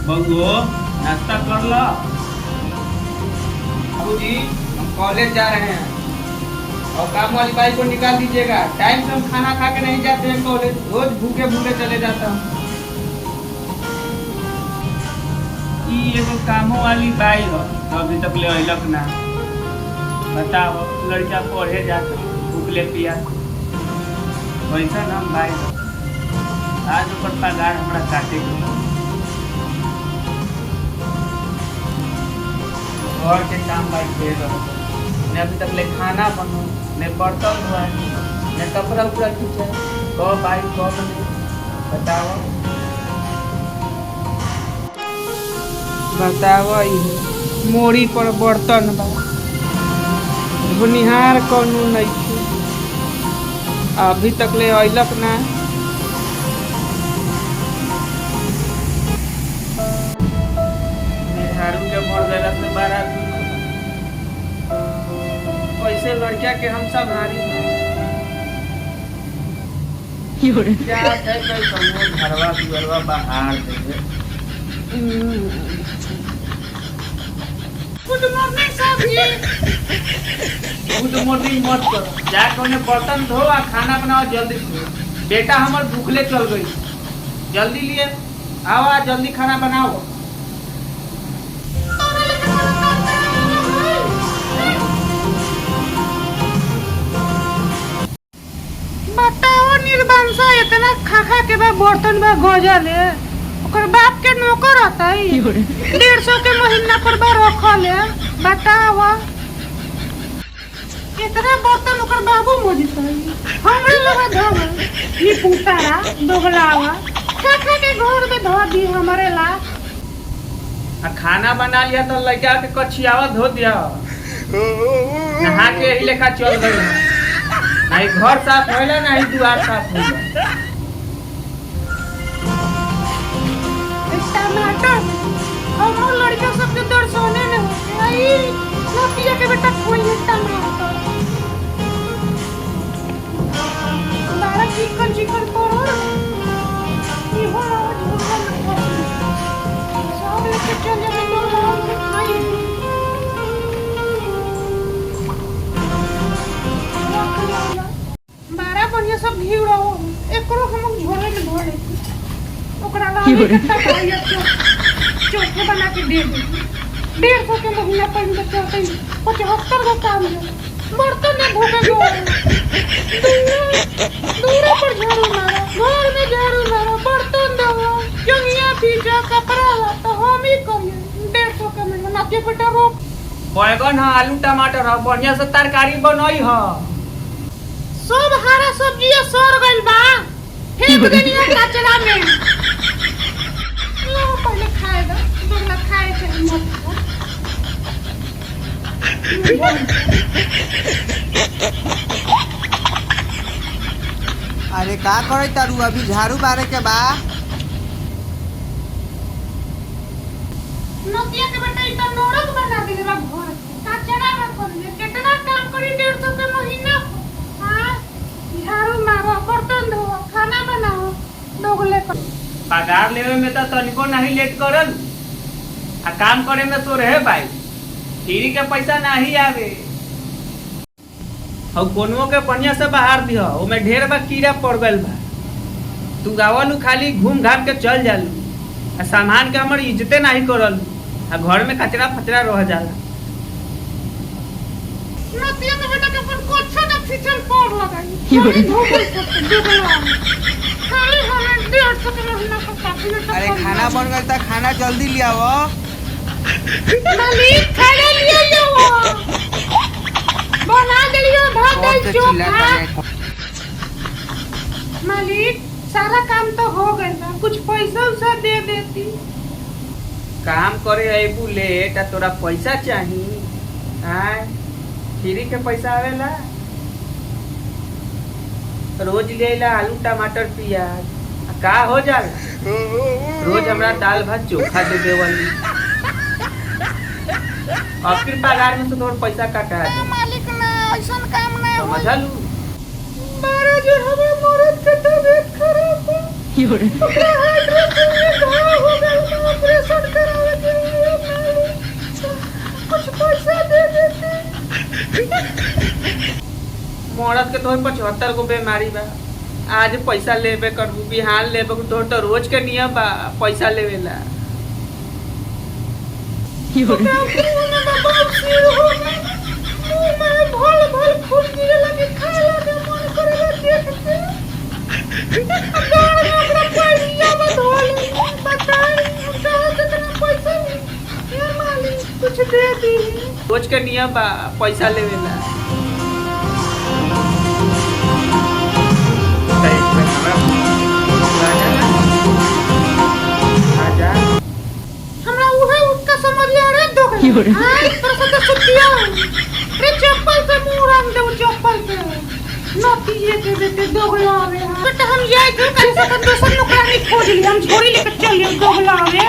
बबू नाश्ता कर लो। बाबूजी हम कॉलेज जा रहे हैं और काम वाली बाई को निकाल दीजिएगा। टाइम से हम खाना खा के नहीं जाते हैं कॉलेज, रोज भूखे भूखे चले जाता हूँ। एगो कामों वाली बाई हो तो अभी तक ले अइलक ना। बताओ लड़का पढ़े जाता भूखले पिया वैसा ना भाई हो। आज ऊपर पगार हमरा काटे के घर के काम भाई दे रहा ने अभी तक ले खाना बनो ने बर्तन धोआ ने कपड़ा उपड़ा खींचे कब भाई कब नहीं बताओ। बताओ मोड़ी पर बर्तन बा भुनिहार कौनो नहीं थे अभी तक ले अइलक ना। झाड़ू के मर गया से बड़ा ऐसे लड़किया के हम सब हारी क्या है घरवा दुअरवा बाहर देवे। गुड मॉर्निंग साहब जी। गुड मॉर्निंग मत करो, जाके उन्हें बर्तन धो और खाना बनाओ जल्दी से। बेटा हमार भूखले चल गई, जल्दी लिए आओ आज जल्दी खाना बनाओ। बताओ निर्बंसा इतना खा खा के बा बर्तन बा गजले ओकर बाप के नौकर रहता है 150 के महीना पर बा रखल है। बताओ इतना बर्तन ओकर बाबू मोजित है हमरे लगा धो ये पुतारा दोगलावा खा खा के घर में धो दी हमारे ला। खाना बना लिया तो लड़का के कछियावा धो दिया, नहा के यही लेखा चल गई। नहीं घर साफ होला नहीं दुआर साफ होला। टमाटर हम लड़का सबके दर्शने में आई नतिया के बेटा कोई टमाटर हमारा चिकन चिकन करो ये हो झूठा सब लेके चल जाए तो हम खाई बारा बढ़िया सब घी रहो एकरो हम झोले में धो लेती ओकरा ला चोखे बना के दे दे 150 के महीना पर बच्चा 75 का काम है बर्तन में धोके जो दूर पर झाड़ू मारा घर में झाड़ू मारा बर्तन धोआ जंगिया पीछा कपड़ा ला तो हम ही करिए 150 के महीना ना के बेटा रोक बैगन है आलू टमाटर है बढ़िया से तरकारी बनई है सब हरा सब्जी सड़ गइल बा फेंक देनी कचरा में लो पहले खाएगा दोगला खाए के मत अरे का करे तारू अभी झाड़ू बारे के बा नतिया के बेटा इतना नरक बना देले बा घर कचरा में कर ले कितना काम करी 150 के महीना हां झाड़ू मारो बर्तन धो खाना बनाओ दोगले पर पगार लेवे में तो तनिको नहीं लेट करल आ काम करे में तो रहे भाई फ्री के पैसा नहीं आवे और कोनो के बढ़िया से बाहर दियो ओमे ढेर बा कीड़ा पड़ गइल बा तू गावलू खाली घूम घाम के चल जालू आ सामान के हमर इज्जते नहीं करल आ घर में कचरा फचरा रह जाला। नतिया के बेटा के पर कोछा ना फिचल पड़ लगाई खाली धोके दोगला खाली हमें 150 के महीना पर काफी ना अरे खाना बन गया था खाना जल्दी ले आओ मालिक खाना ले लो बना दियो भात चोखा मालिक सारा काम तो हो गया कुछ पैसा उसा दे देती काम करे अबू लेट आ तोरा पैसा चाही आय फ्री के पैसा आवेला रोज लेला आलू टमाटर प्याज का हो जाला रोज हमरा दाल भात चोखा दे देवली आखिर पगार में से तोर पैसा काटा दे मालिक ना ऐसा काम ना समझलू 12 जो हमें मरद के तबीयत खराब है ओकरा हार्ट में घाव हो गया ऑपरेशन मरद के तोहर 75 गो बीमारी बा। आज पैसा लेबे करबू, बिहान लेबे करबू, तोहर तो रोज के नियम बा पैसा लेवेला। कुछ दे दी। रोज के नियम बा पैसा लेवेला। हमरा उहे उसका समझ लिया रे दो हां पर तो छुट्टियां रे चप्पल से मुंह रंग दे चप्पल से नोटी ये दे देते दोगला रे बेटा हम जाए थे कल से दूसरा नौकरानी खोज ली हम छोरी लेकर चल गए दोगला रे